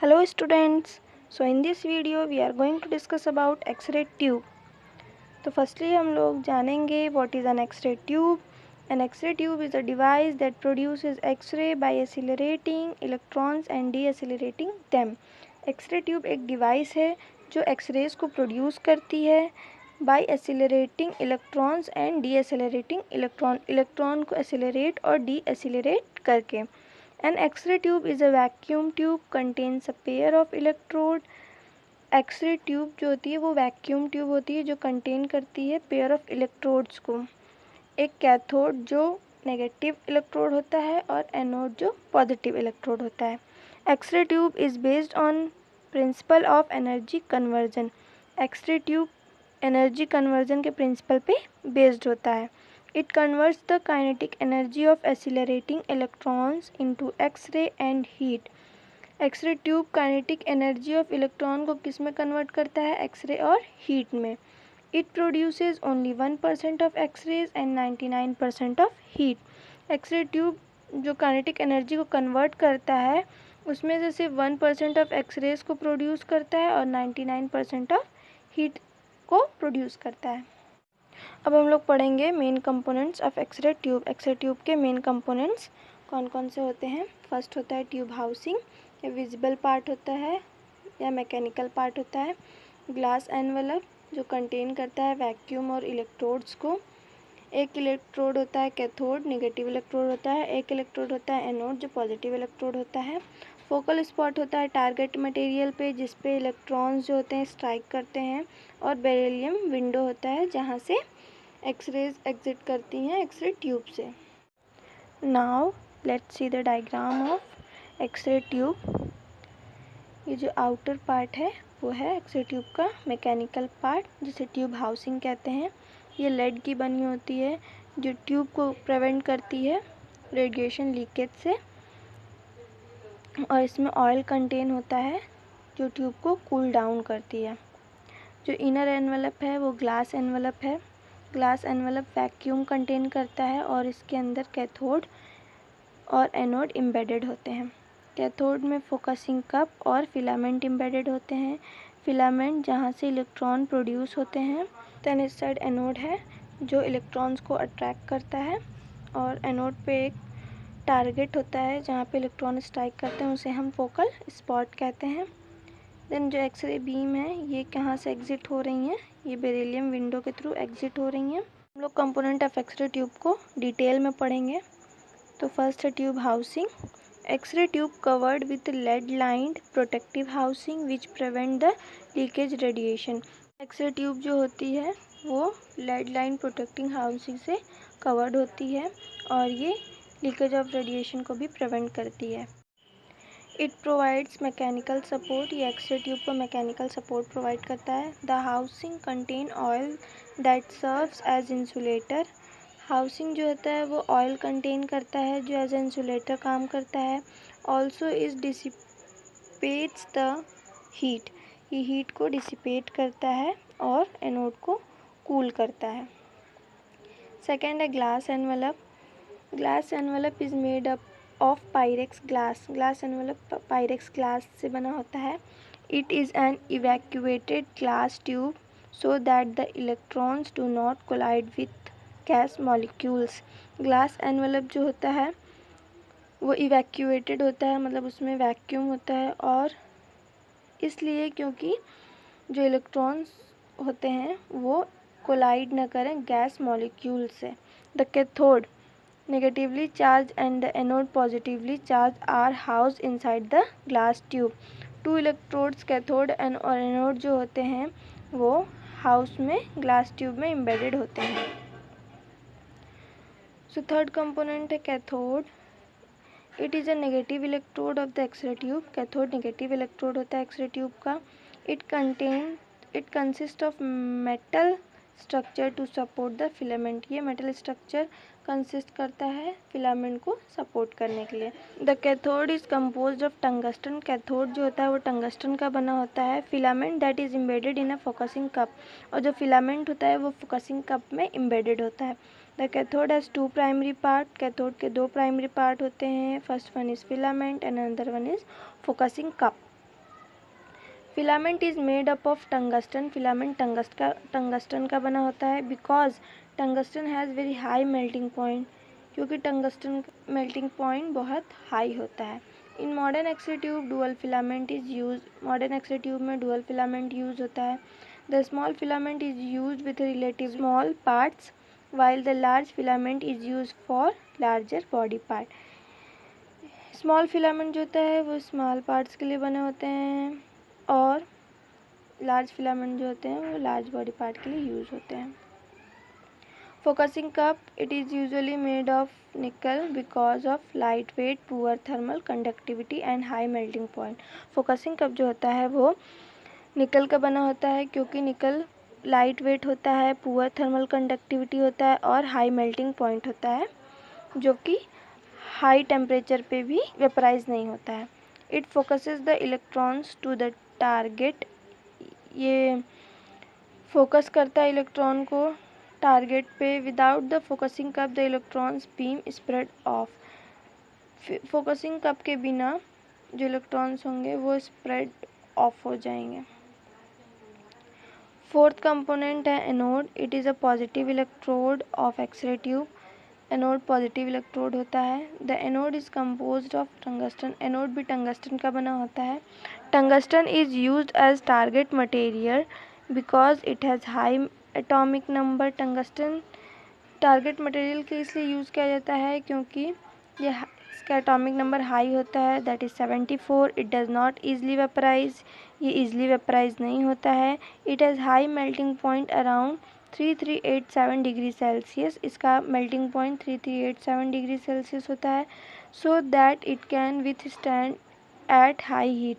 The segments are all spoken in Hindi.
Hello students. So in this video we are going to discuss about X-ray tube. तो firstly हम लोग जानेंगे what is an X-ray tube. An X-ray tube is a device that produces X-ray by accelerating electrons and deaccelerating them. X-ray tube एक device है जो X-rays को produce करती है by accelerating electrons and deaccelerating electron को accelerate और deaccelerate करके. An X-ray tube is a vacuum tube contains a pair of electrode. X-ray tube जो होती है वो वैक्यूम ट्यूब होती है जो कंटेन करती है पेयर ऑफ इलेक्ट्रोड्स को, एक कैथोड जो नेगेटिव इलेक्ट्रोड होता है और एनोड जो पॉजिटिव इलेक्ट्रोड होता है. X-ray tube is based on principle of energy conversion. X-ray tube energy conversion के प्रिंसिपल पे बेस्ड होता है. It converts the kinetic energy of accelerating electrons into X-ray and heat. X-ray tube kinetic energy of electron को किस में convert करता है? X-ray और heat में. It produces only 1% of X-rays and 99% of heat. X-ray tube जो kinetic energy को convert करता है उसमें से सिर्फ 1% of X-rays को produce करता है और 99% of heat को produce करता है. अब हम लोग पढ़ेंगे main components of X-ray tube. X-ray tube के मेन कंपोनेंट्स कौन कौन से होते हैं? फर्स्ट होता है ट्यूब हाउसिंग. ये विजिबल पार्ट होता है या मैकेनिकल पार्ट होता है. ग्लास एनवलप जो कंटेन करता है वैक्यूम और इलेक्ट्रोड्स को. एक इलेक्ट्रोड होता है कैथोड, नेगेटिव इलेक्ट्रोड होता है. एक इलेक्ट्रोड होता है एनोड जो पॉजिटिव इलेक्ट्रोड होता है. फोकल स्पॉट होता है टारगेट मटेरियल पे जिस पे इलेक्ट्रॉन्स जो होते हैं स्ट्राइक करते हैं. और बेरिलियम विंडो होता है जहाँ से एक्सरेज एग्जिट करती हैं एक्सरे ट्यूब से. Now let's see the diagram of X-ray tube. ये जो आउटर पार्ट है वो है एक्सरे ट्यूब का मैकेनिकल पार्ट जिसे ट्यूब हाउसिंग कहते हैं. ये लेड की बनी होती है जो ट्यूब को प्रिवेंट करती है रेडिएशन लीकेज से. और इसमें ऑयल कंटेन होता है जो ट्यूब को कूल डाउन करती है. जो इनर एनवलप है वो ग्लास एनवलप है. ग्लास एनवलप वैक्यूम कंटेन करता है और इसके अंदर कैथोड और एनोड एम्बेडेड होते हैं. कैथोड में फोकसिंग कप और फिलामेंट एम्बेडेड होते हैं. फिलामेंट जहाँ से इलेक्ट्रॉन प्रोड्यूस होते हैं. देन इस साइड एनोड है जो इलेक्ट्रॉन्स को अट्रैक्ट करता है और एनोड पे एक टारगेट होता है जहाँ पे इलेक्ट्रॉन स्ट्राइक करते हैं उसे हम फोकल स्पॉट कहते हैं. देन जो एक्सरे बीम है ये कहाँ से एग्जिट हो रही हैं? ये बेरिलियम विंडो के थ्रू एग्जिट हो रही हैं. हम लोग कंपोनेंट ऑफ एक्सरे ट्यूब को डिटेल में पढ़ेंगे. तो फर्स्ट है tube housing. X-ray tube covered with lead lined protective housing which prevent the leakage radiation. X-ray tube जो होती है वो लेड लाइन प्रोटेक्टिंग हाउसिंग से कवर्ड होती है और ये लीकेज ऑफ रेडिएशन को भी प्रिवेंट करती है. It provides mechanical support. ये एक्सरे ट्यूब को मैकेनिकल सपोर्ट प्रोवाइड करता है. The housing contain oil that serves as insulator. Housing जो होता है वो ऑयल कंटेन करता है जो एज इंसुलेटर काम करता है. Also is dissipates the heat. ये हीट को डिसिपेट करता है और एनोड को कूल करता है. सेकेंड है glass envelope. Glass envelope is made up of Pyrex glass. Glass envelope Pyrex glass से बना होता है. It is an evacuated glass tube so that the electrons do not collide with gas molecules. Glass envelope जो होता है वो इवैक्यूएटेड होता है मतलब उसमें वैक्यूम होता है और इसलिए क्योंकि जो इलेक्ट्रॉन्स होते हैं वो कोलाइड न करें गैस मॉलिक्यूल से. The cathode negatively charged and the anode positively charged are housed inside the glass tube. Two electrodes cathode और एनोड जो होते हैं वो हाउस में ग्लास ट्यूब में एम्बेडेड होते हैं. सो थर्ड कंपोनेंट है cathode. It is a negative electrode of the x ray tube. Cathode negative electrode होता है एक्सरे ट्यूब का. It consist of metal structure to support the filament. ये मेटल स्ट्रक्चर कंसिस्ट करता है फिलामेंट को सपोर्ट करने के लिए. The cathode is composed of tungsten. Cathode जो होता है वो टंगस्टन का बना होता है. Filament that is embedded in a focusing cup. और जो फिलामेंट होता है वो फोकसिंग कप में एम्बेडेड होता है. The cathode has two primary part. Cathode के दो प्राइमरी पार्ट होते हैं. First one is filament and another one is focusing cup. Filament is made up of tungsten, filament tungsten का बना होता है। Because tungsten has very high melting point, क्योंकि टंगस्टन मेल्टिंग पॉइंट बहुत हाई होता है। In modern X-ray tube dual filament is use, modern X-ray tube में डुअल फिलामेंट यूज होता है। The small filament is use with relative small parts while the large filament is used for larger body part। Small filament जो होता है वो स्मॉल पार्ट्स के लिए बने होते हैं और लार्ज फिलामेंट जो होते हैं वो लार्ज बॉडी पार्ट के लिए यूज होते हैं। Focusing cup, it is usually made of निकल because of light weight, poor thermal conductivity and high melting point. Focusing cup जो होता है वो निकल का बना होता है, क्योंकि निकल लाइट वेट होता है, पुअर थर्मल कंडक्टिविटी होता है और हाई मेल्टिंग पॉइंट होता है, जो कि हाई टेम्परेचर पे भी वेपराइज नहीं होता है। It focuses the electrons to the target, ये फोकस करता है इलेक्ट्रॉन को टारगेट पे। Without the focusing cup the electrons beam spread off, focusing cup के बिना जो इलेक्ट्रॉन्स होंगे वो स्प्रेड ऑफ हो जाएंगे। फोर्थ कंपोनेंट है anode, it is a positive electrode of X-ray tube. Anode positive electrode होता है। The anode is composed of tungsten, anode भी टंगस्टन का बना होता है। Tungsten is used as target material because it has high atomic number. Tungsten target material के इसलिए यूज़ किया जाता है क्योंकि इसका एटॉमिक नंबर हाई होता है, that is 74। It does not easily vaporise, ये ईजली वेपराइज नहीं होता है। It has high melting point around 3387 degree Celsius, इसका मेल्टिंग पॉइंट 3387 डिग्री सेल्सियस होता है। So that it can withstand at high heat,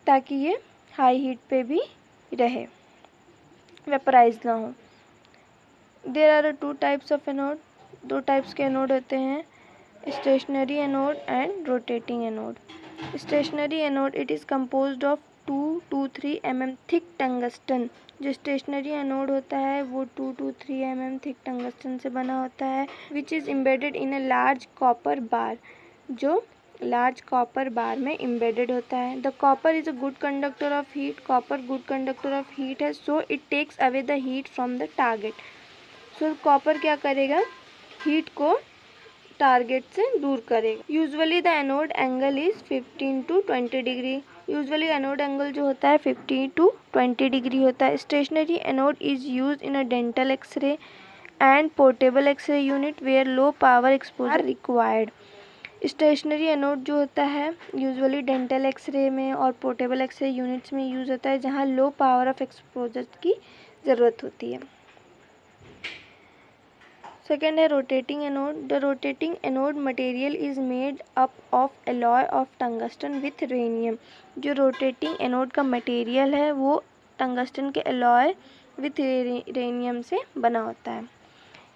ताकि ये हाई हीट पे भी रहे, वेपराइज ना हो। There are two types of anode, दो टाइप्स के एनोड होते हैं, stationary anode and rotating anode. Stationary anode, it is composed of 2 to 3 mm thick tungsten. जो स्टेशनरी एनोड होता है वो 2 to 3 mm थिक टंगस्टन से बना होता है, which is embedded in a large copper bar, जो लार्ज कॉपर बार में एम्बेडेड होता है। The copper is a good conductor of heat, copper good conductor of heat है, so it takes away the heat from the target. So copper क्या करेगा, हीट को टारगेट से दूर करेगा। Usually the anode angle is 15 to 20 degree, usually anode angle जो होता है 15 to 20 डिग्री होता है। Stationary anode is use in a dental x-ray and portable x-ray unit where low power exposure required. Stationary anode जो होता है यूजुअली डेंटल एक्सरे में और पोर्टेबल एक्सरे यूनिट्स में यूज होता है, जहाँ लो पावर ऑफ एक्सपोजर की ज़रूरत होती है। सेकेंड है rotating anode. The rotating anode material is made up of alloy of tungsten with rhenium. जो रोटेटिंग एनोड का मटेरियल है वो टंगस्टन के एलॉय विथ रेनियम से बना होता है।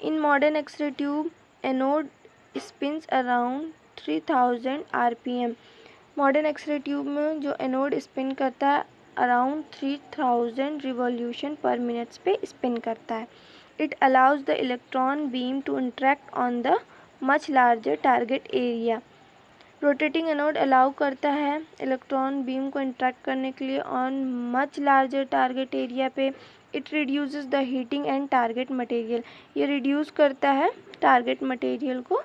In modern x-ray tube anode spins around 3000 RPM। Modern x-ray tube में जो एनोड स्पिन करता है अराउंड 3000 रिवॉल्यूशन पर मिनट्स पे स्पिन करता है। It allows the electron beam to interact on the much larger target area। Rotating anode allow करता है इलेक्ट्रॉन बीम को इंट्रैक्ट करने के लिए on much larger target area पे। It reduces the heating and target material, ये रिड्यूस करता है टारगेट मटेरियल को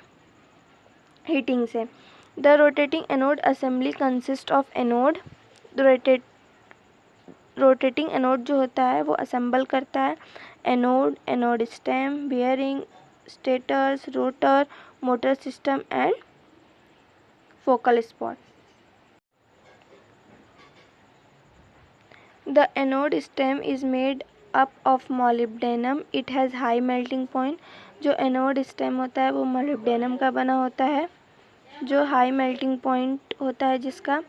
हीटिंग से। The rotating anode assembly consist of anode, rotating anode जो होता है वो असेंबल करता है anode, anode stem, bearing, stators, rotor, motor system and focal spot. The anode stem is made up of molybdenum, it has high melting point. जो एनोड स्टेम होता है वो मोलिब्डेनम का बना होता है, जो हाई मेल्टिंग पॉइंट होता है जिसका।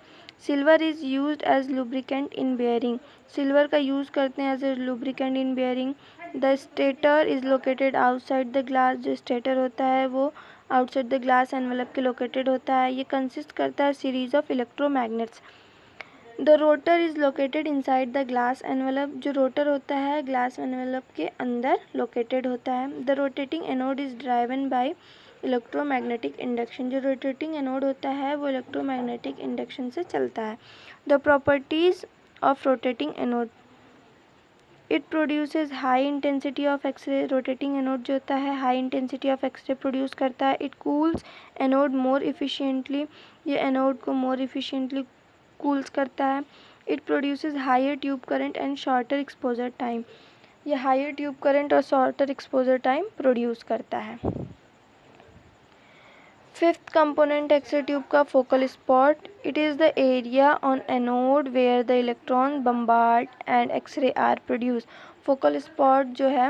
Silver is used as lubricant in bearing, silver का यूज़ करते हैं as a lubricant in bearing. The stator is located outside the glass, जो स्टेटर होता है वो आउटसाइड द ग्लास एनवेलप के लोकेटेड होता है। ये कंसिस्ट करता है series of electromagnets. The rotor is located inside the glass envelope, जो रोटर होता है ग्लास एनवेलप के अंदर लोकेटेड होता है। The rotating anode is driven by electromagnetic induction, जो रोटेटिंग एनोड होता है वो इलेक्ट्रोमैग्नेटिक इंडक्शन से चलता है। The properties of rotating anode. It produces high intensity of X-ray. Rotating anode जो होता है high intensity of X-ray produce करता है. It cools anode more efficiently. ये anode को more efficiently cools करता है. It produces higher tube current and shorter exposure time. ये higher tube current और shorter exposure time produce करता है. Fifth component X-ray tube का focal spot. It is the area on anode where the electrons bombard and X-ray are produced. Focal spot जो है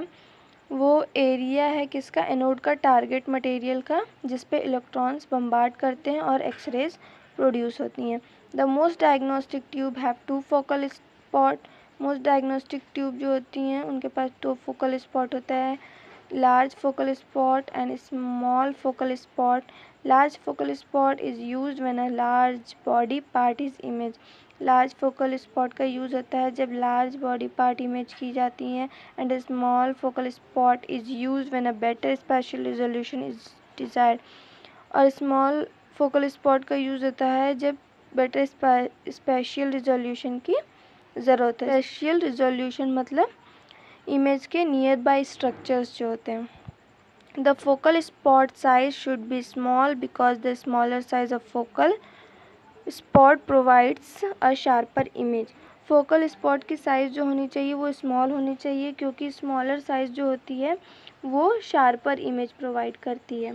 वो एरिया है किसका, एनोड का, टारगेट मटेरियल का, जिस पे इलेक्ट्रॉन्स बम्बार्ड करते हैं और एक्सरेज प्रोड्यूस होती हैं. The most diagnostic tube have two focal spot. Most diagnostic tube जो होती हैं उनके पास 2 फोकल स्पॉट होता है, large focal spot and small focal spot. Large focal spot is used when a large body part is imaged. Large focal spot का यूज़ होता है जब लार्ज बॉडी पार्ट इमेज की जाती हैं. And small focal spot is use when a better special resolution is desired. और स्मॉल फोकल स्पॉट का यूज़ होता है जब बेटर स्पेशल रिजोल्यूशन की ज़रूरत है. स्पेशल रिजोल्यूशन मतलब इमेज के नियर बाय स्ट्रक्चर्स जो होते हैं. The focal spot size should be small because the smaller size of focal spot provides a sharper image. Focal spot की साइज़ जो होनी चाहिए वो स्मॉल होनी चाहिए क्योंकि स्मॉलर साइज़ जो होती है वो शार्पर इमेज प्रोवाइड करती है.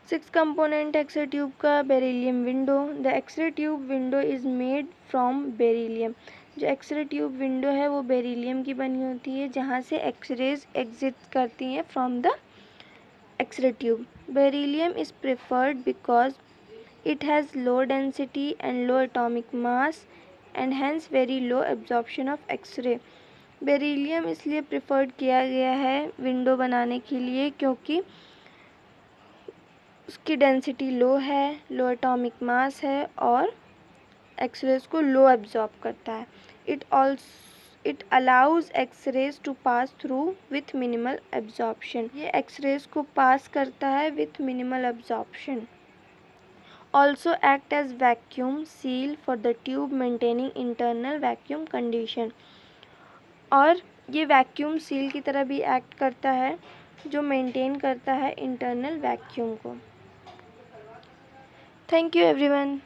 6 कंपोनेंट एक्सरे ट्यूब का beryllium window. The x ray tube window is made from beryllium. जो एक्सरे ट्यूब विंडो है वो बेरिलियम की बनी होती है जहाँ से एक्सरेज एग्जिट करती हैं from the x ray tube. Beryllium is preferred because it has low density and low atomic mass and hence very low absorption of X-ray. Beryllium इसलिए प्रेफर्ड किया गया है विंडो बनाने के लिए क्योंकि उसकी डेंसिटी लो है, लो एटॉमिक मास है और एक्सरेज को लो एब्जॉर्ब करता है. It allows x-rays to pass through with minimal absorption. ये एक्सरेज को पास करता है with minimal absorption. Also act as vacuum seal for the tube maintaining internal vacuum condition. और ये वैक्यूम सील की तरह भी एक्ट करता है जो मेंटेन करता है इंटरनल वैक्यूम को. Thank you everyone.